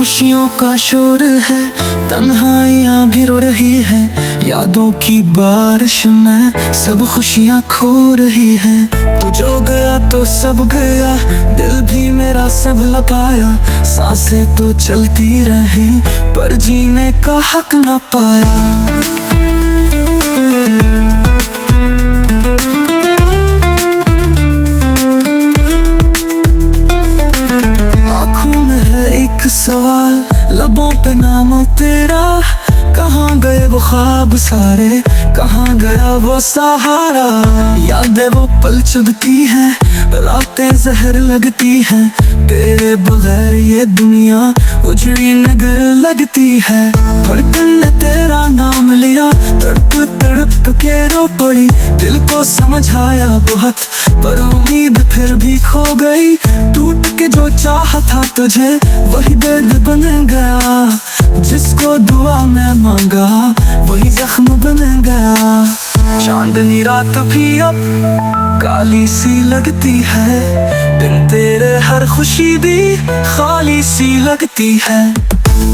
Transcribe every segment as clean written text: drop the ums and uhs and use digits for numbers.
खामोशियों का शोर है, तन्हाइयाँ भी रो रही है। यादों की बारिश में सब खुशियाँ खो रही है। तू जो गया तो सब गया, दिल भी मेरा सब लगाया। सांसें तो चलती रही पर जीने का हक ना पाया। सवाल लबों पे नाम तेरा, कहाँ गए वो ख्वाब सारे, कहाँ गया वो सहारा। यादें वो पल चुभती हैं, रातें जहर लगती हैं। तेरे बगैर ये दुनिया उजड़ी नगर लगती है। धड़कन ने तेरा नाम लिया, तड़प तड़प के रो पड़ी। दिल को समझाया बहुत पर उम्मीद फिर भी खो गई। टूट के जो चाहा था तुझे वही दर्द बन गया। जिसको दुआ में मांगा वही जख्म बन गया। चांदनी रात भी अब काली सी लगती है, बिन तेरे हर खुशी भी खाली सी लगती है।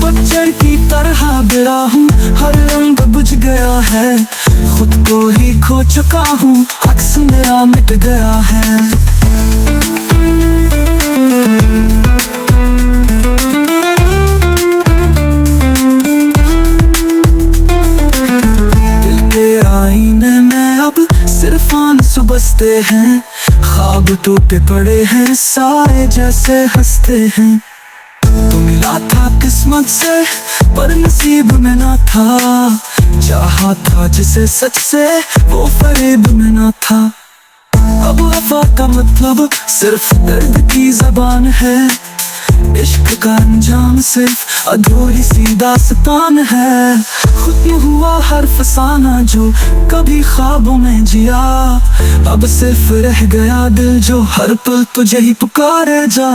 पतझड़ की तरह गिरा हूँ, हर रंग बुझ गया है। खुद को ही खो चुका हूँ, अक्स मेरा मिट गया है। सिर्फ आंसू बसते हैं, ख्वाब टूटे पड़े हैं, साए जैसे हंसते हैं। तू मिला था किस्मत से पर नसीब में ना था, चाहा था जिसे सच से वो फरेब में ना था। अब वफा का मतलब सिर्फ दर्द की ज़बान है, इश्क का अंजाम सिर्फ अधूरी सी दास्तान है। खत्म हुआ हर फसाना जो कभी ख्वाबों में जिया, अब सिर्फ रह गया दिल जो हर पल तुझे ही पुकारे जा।